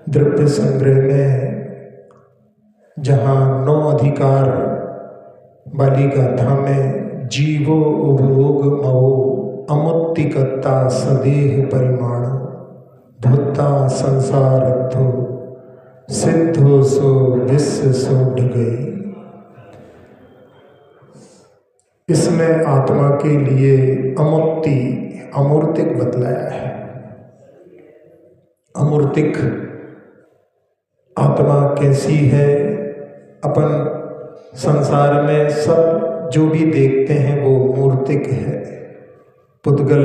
द्रव्य संग्रह में जहाँ 9 अधिकार वाली गाथा में जीवो उपभोग मवो अमुत्तिकता सदेह परिमाण भूता संसारत्थो सिद्धो सो विश्व सो गई। इसमें आत्मा के लिए अमुक्ति अमूर्तिक बतलाया है। अमूर्तिक आत्मा कैसी है? अपन संसार में सब जो भी देखते हैं वो मूर्तिक है। पुद्गल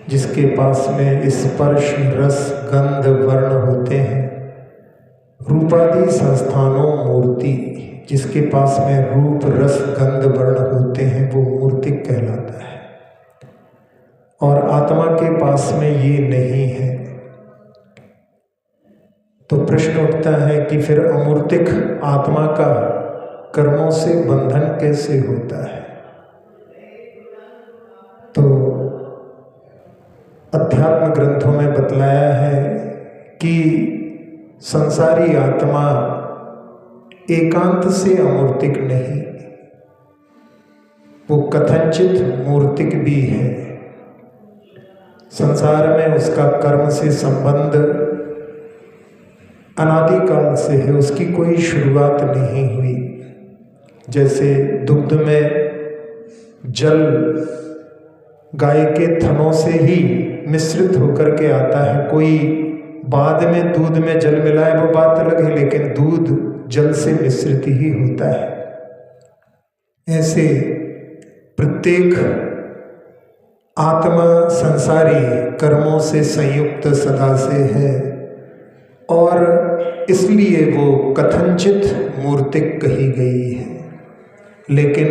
जिसके पास में स्पर्श रस गंध वर्ण होते हैं, रूपादि संस्थानों मूर्ति जिसके पास में रूप रस गंध वर्ण होते हैं वो मूर्तिक कहलाता है। और आत्मा के पास में ये नहीं है। तो प्रश्न उठता है कि फिर अमूर्तिक आत्मा का कर्मों से बंधन कैसे होता है? तो अध्यात्म ग्रंथों में बतलाया है कि संसारी आत्मा एकांत से अमूर्तिक नहीं, वो कथनचित मूर्तिक भी है। संसार में उसका कर्म से संबंध अनादिकाल से है, उसकी कोई शुरुआत नहीं हुई। जैसे दुग्ध में जल गाय के थनों से ही मिश्रित होकर के आता है, कोई बाद में दूध में जल मिलाए वो बात अलग है, लेकिन दूध जल से मिश्रित ही होता है। ऐसे प्रत्येक आत्मा संसारी कर्मों से संयुक्त सदा से है और इसलिए वो कथनचित मूर्तिक कही गई है। लेकिन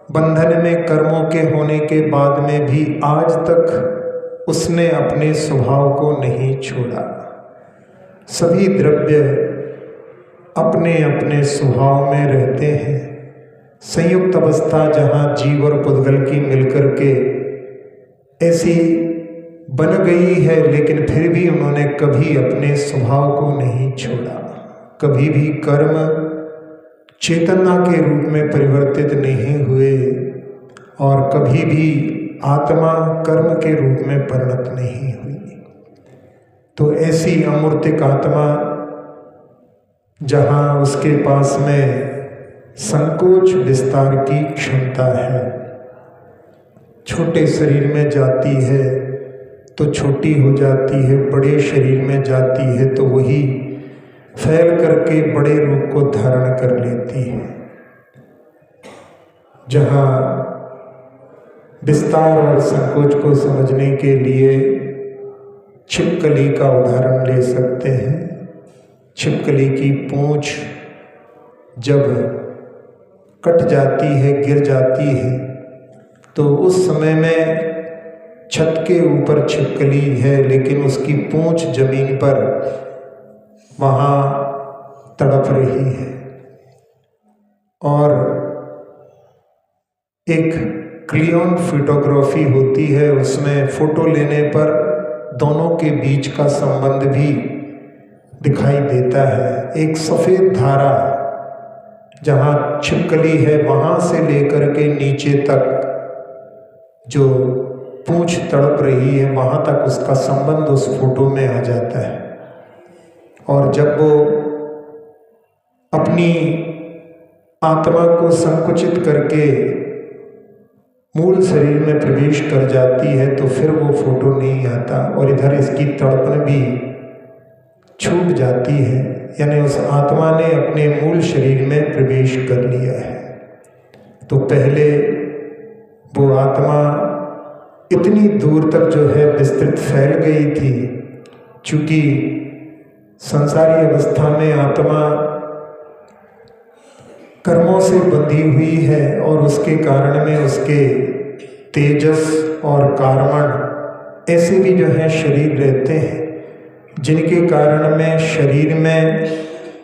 बंधन में कर्मों के होने के बाद में भी आज तक उसने अपने स्वभाव को नहीं छोड़ा। सभी द्रव्य अपने अपने स्वभाव में रहते हैं। संयुक्त अवस्था जहाँ जीव और पुद्गल की मिलकर के ऐसी बन गई है, लेकिन फिर भी उन्होंने कभी अपने स्वभाव को नहीं छोड़ा। कभी भी कर्म चेतना के रूप में परिवर्तित नहीं हुए और कभी भी आत्मा कर्म के रूप में परिणत नहीं हुई। तो ऐसी अमूर्तिक आत्मा जहाँ उसके पास में संकोच विस्तार की क्षमता है, छोटे शरीर में जाती है तो छोटी हो जाती है, बड़े शरीर में जाती है तो वही फैल करके बड़े रूप को धारण कर लेती है। जहाँ विस्तार और संकोच को समझने के लिए छिपकली का उदाहरण ले सकते हैं। छिपकली की पूंछ जब कट जाती है, गिर जाती है, तो उस समय में छत के ऊपर छिपकली है, लेकिन उसकी पूंछ जमीन पर वहाँ तड़प रही है। और एक क्लियोन फोटोग्राफी होती है, उसमें फोटो लेने पर दोनों के बीच का संबंध भी दिखाई देता है। एक सफ़ेद धारा जहाँ छिपकली है वहाँ से लेकर के नीचे तक जो पूंछ तड़प रही है वहाँ तक उसका संबंध उस फोटो में आ जाता है। और जब वो अपनी आत्मा को संकुचित करके मूल शरीर में प्रवेश कर जाती है तो फिर वो फोटो नहीं आता और इधर इसकी तड़पन भी छूट जाती है, यानी उस आत्मा ने अपने मूल शरीर में प्रवेश कर लिया है। तो पहले वो आत्मा इतनी दूर तक जो है विस्तृत फैल गई थी, चूँकि संसारी अवस्था में आत्मा कर्मों से बंधी हुई है और उसके कारण में उसके तेजस और कार्मण ऐसे भी जो है शरीर रहते हैं, जिनके कारण में शरीर में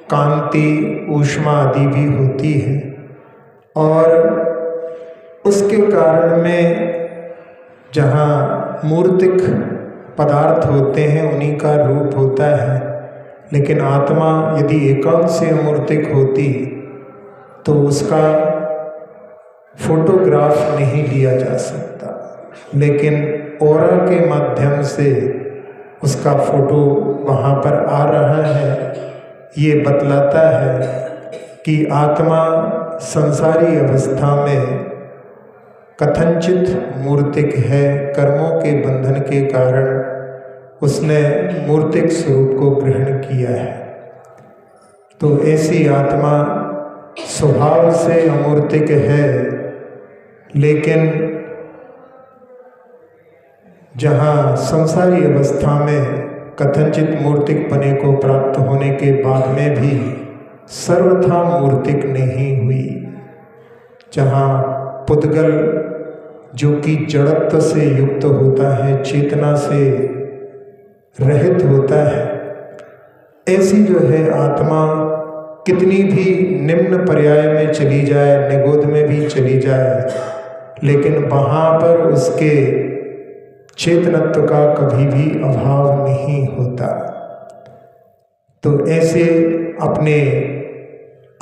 कांति ऊष्मा आदि भी होती है और उसके कारण में जहाँ मूर्तिक पदार्थ होते हैं उन्हीं का रूप होता है। लेकिन आत्मा यदि एकांत से अमूर्तिक होती तो उसका फोटोग्राफ नहीं लिया जा सकता, लेकिन ऑरा के माध्यम से उसका फोटो वहाँ पर आ रहा है। ये बतलाता है कि आत्मा संसारी अवस्था में कथनचित मूर्तिक है। कर्मों के बंधन के कारण उसने मूर्तिक स्वरूप को ग्रहण किया है। तो ऐसी आत्मा स्वभाव से अमूर्तिक है, लेकिन जहाँ संसारी अवस्था में कथनचित मूर्तिक पने को प्राप्त होने के बाद में भी सर्वथा मूर्तिक नहीं हुई। जहाँ पुद्गल जो कि जड़त्व से युक्त होता है, चेतना से रहित होता है, ऐसी जो है आत्मा कितनी भी निम्न पर्याय में चली जाए, निगोद में भी चली जाए, लेकिन वहाँ पर उसके चेतनत्व का कभी भी अभाव नहीं होता। तो ऐसे अपने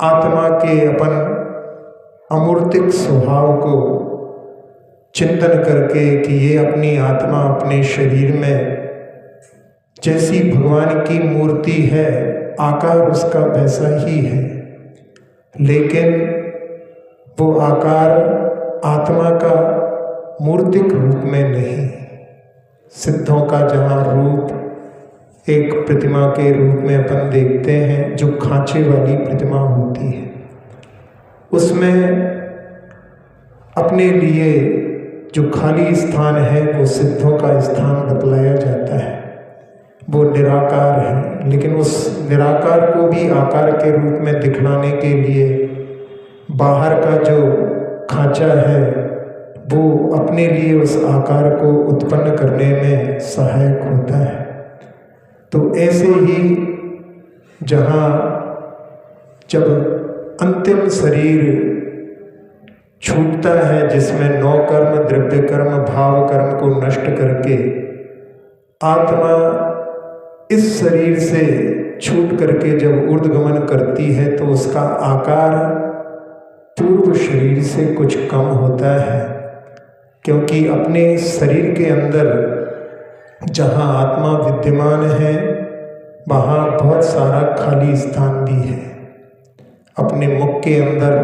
आत्मा के अपन अमूर्तिक स्वभाव को चिंतन करके कि ये अपनी आत्मा अपने शरीर में जैसी भगवान की मूर्ति है, आकार उसका वैसा ही है, लेकिन वो आकार आत्मा का मूर्तिक रूप में नहीं। सिद्धों का जहाँ रूप एक प्रतिमा के रूप में अपन देखते हैं, जो खांचे वाली प्रतिमा होती है, उसमें अपने लिए जो खाली स्थान है वो सिद्धों का स्थान बतलाया जाता है। वो निराकार है, लेकिन उस निराकार को भी आकार के रूप में दिखलाने के लिए बाहर का जो खांचा है वो अपने लिए उस आकार को उत्पन्न करने में सहायक होता है। तो ऐसे ही जहाँ जब अंतिम शरीर छूटता है, जिसमें 9 कर्म, द्रव्य कर्म, भाव कर्म को नष्ट करके आत्मा इस शरीर से छूट करके जब ऊर्ध्वगमन करती है, तो उसका आकार पूर्व शरीर से कुछ कम होता है, क्योंकि अपने शरीर के अंदर जहाँ आत्मा विद्यमान है वहाँ बहुत सारा खाली स्थान भी है। अपने मुख के अंदर,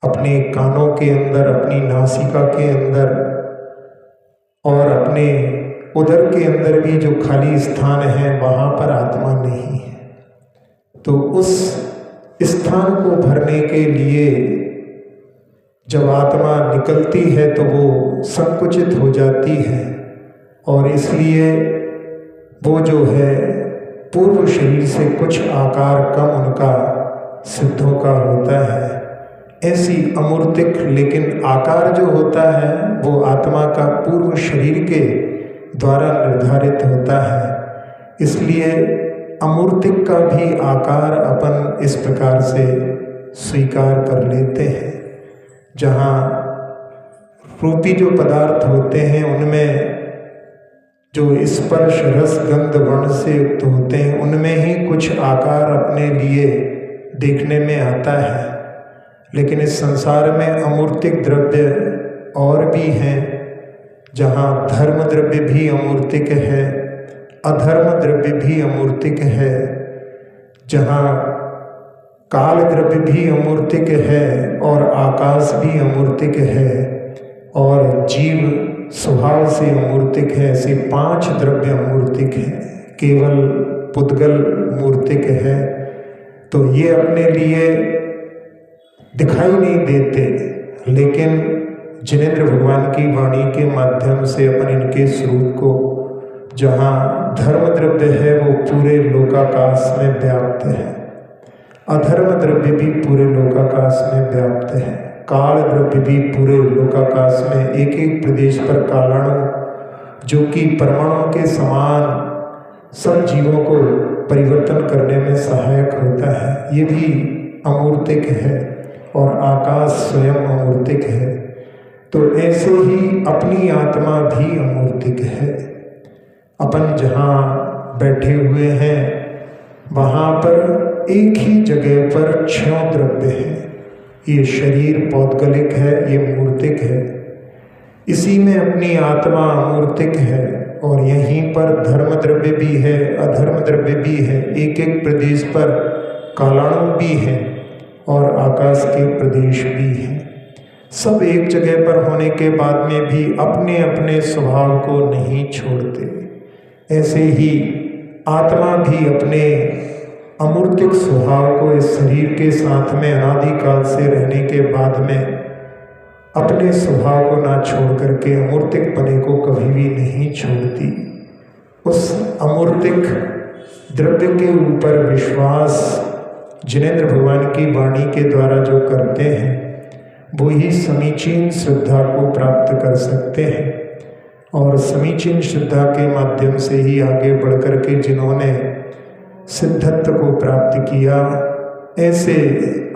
अपने कानों के अंदर, अपनी नासिका के अंदर और अपने उदर के अंदर भी जो खाली स्थान है वहाँ पर आत्मा नहीं है। तो उस स्थान को भरने के लिए जब आत्मा निकलती है तो वो संकुचित हो जाती है, और इसलिए वो जो है पूर्व शरीर से कुछ आकार कम उनका सिद्धों का होता है। ऐसी अमूर्तिक लेकिन आकार जो होता है वो आत्मा का पूर्व शरीर के द्वारा निर्धारित होता है। इसलिए अमूर्तिक का भी आकार अपन इस प्रकार से स्वीकार कर लेते हैं। जहाँ रूपी जो पदार्थ होते हैं उनमें जो स्पर्श, रस, गंध, वर्ण से युक्त होते हैं, उनमें ही कुछ आकार अपने लिए देखने में आता है। लेकिन इस संसार में अमूर्तिक द्रव्य और भी हैं, जहाँ धर्म द्रव्य भी अमूर्तिक है, अधर्म द्रव्य भी अमूर्तिक है, जहाँ काल द्रव्य भी अमूर्तिक है और आकाश भी अमूर्तिक है और जीव स्वभाव से अमूर्तिक है। ऐसे 5 द्रव्य अमूर्तिक हैं, केवल पुद्गल मूर्तिक है। तो ये अपने लिए दिखाई नहीं देते, लेकिन जिनेंद्र भगवान की वाणी के माध्यम से अपन इनके स्वरूप को, जहाँ धर्म द्रव्य है वो पूरे लोकाकाश में व्याप्त है, अधर्म द्रव्य भी पूरे लोकाकाश में व्याप्त है, काल द्रव्य भी पूरे लोकाकाश में एक एक प्रदेश पर कालाणु जो कि परमाणु के समान सब जीवों को परिवर्तन करने में सहायक होता है, ये भी अमूर्तिक है और आकाश स्वयं अमूर्तिक है। तो ऐसे ही अपनी आत्मा भी अमूर्तिक है। अपन जहाँ बैठे हुए हैं, वहाँ पर एक ही जगह पर 6 द्रव्य हैं। ये शरीर पौद्गलिक है, ये मूर्तिक है, इसी में अपनी आत्मा मूर्तिक है, और यहीं पर धर्म द्रव्य भी है, अधर्म द्रव्य भी है, एक एक प्रदेश पर कालाणु भी है और आकाश के प्रदेश भी हैं। सब एक जगह पर होने के बाद में भी अपने अपने स्वभाव को नहीं छोड़ते। ऐसे ही आत्मा भी अपने अमूर्तिक स्वभाव को इस शरीर के साथ में अनादिकाल से रहने के बाद में अपने स्वभाव को ना छोड़ करके अमूर्तिक पने को कभी भी नहीं छोड़ती। उस अमूर्तिक द्रव्य के ऊपर विश्वास जिनेंद्र भगवान की वाणी के द्वारा जो करते हैं वो ही समीचीन श्रद्धा को प्राप्त कर सकते हैं, और समीचीन श्रद्धा के माध्यम से ही आगे बढ़ कर के जिन्होंने सिद्धत्व को प्राप्त किया, ऐसे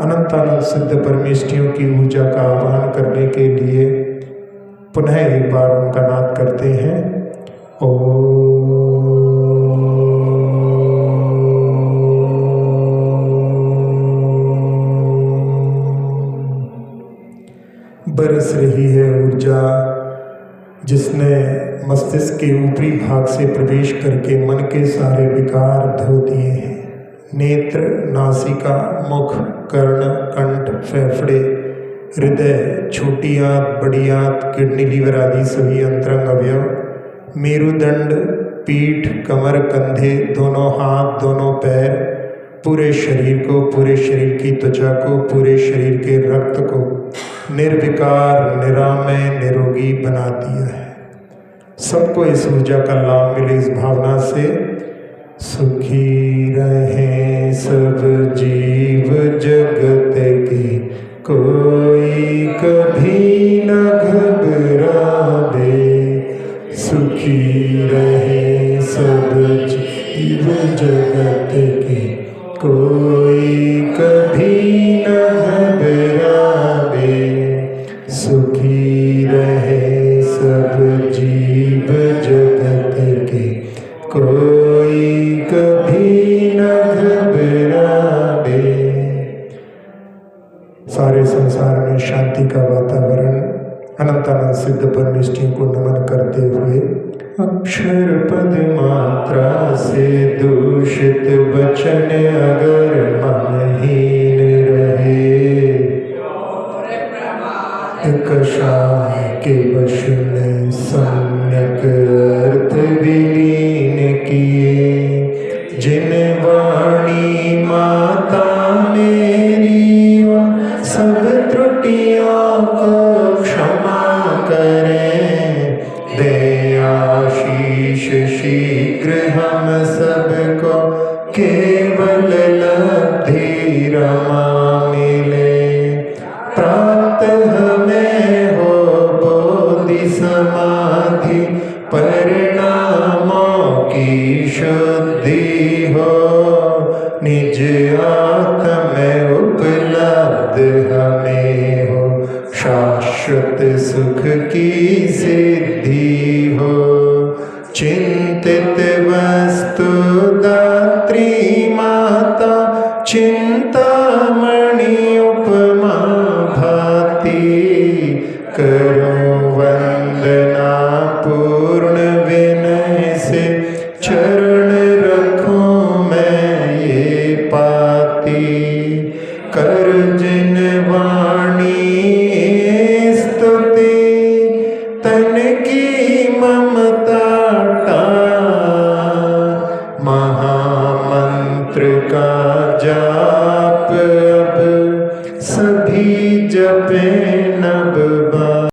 अनंतानंद सिद्ध परमेष्ठियों की ऊर्जा का आह्वान करने के लिए पुनः एक बार उनका नाद करते हैं। बरस रही है ऊर्जा जिसने मस्तिष्क के ऊपरी भाग से प्रवेश करके मन के सारे विकार धो दिए हैं। नेत्र, नासिका, मुख, कर्ण, कंठ, फेफड़े, हृदय, छोटी आंत, बड़ी आंत, किडनी, लीवर आदि सभी अंतरंग अवयव, मेरुदंड, पीठ, कमर, कंधे, दोनों हाथ, दोनों पैर, पूरे शरीर को, पूरे शरीर की त्वचा को, पूरे शरीर के रक्त को निर्विकार, निरामय, निरोगी बना दिया है। सबको इस ऊर्जा का लाभ मिले इस भावना से। सुखी रहे सब जीव जगत के, कोई कभी न घबरावे। सुखी रहे सब जीव जगत के, कोई कभी न घबरावे। सुखी रहे सब जीव जगत के, कोई कभी न घबरावे। सारे संसार में शांति का वातावरण अनंतानंद सिद्ध परमेष्ठियों को नमन करते हुए अक्षर पद मात्रा से दूषित वचन अगर मनहीन रहे, कषाय के वश में सम्यक अर्थ विलीन किए। जिन वाणी माता मेरी सब त्रुटियों को क्षमा करें, दे आशीष शीघ्र हम सबको केवल लब्धि रमा मिले। प्राप्त हमें हो बोधि समाधि परिणामों की शुद्धि हो, निज आत्म उपलब्ध हमें हो, शाश्वत सुख की सिद्धि हो। चिंतित वस्तु दात्री माता, चिंतामणि उपमा भाती। करो वंदना पूर्ण विनय से, चरण रखूं मैं ये पाती। कर जिन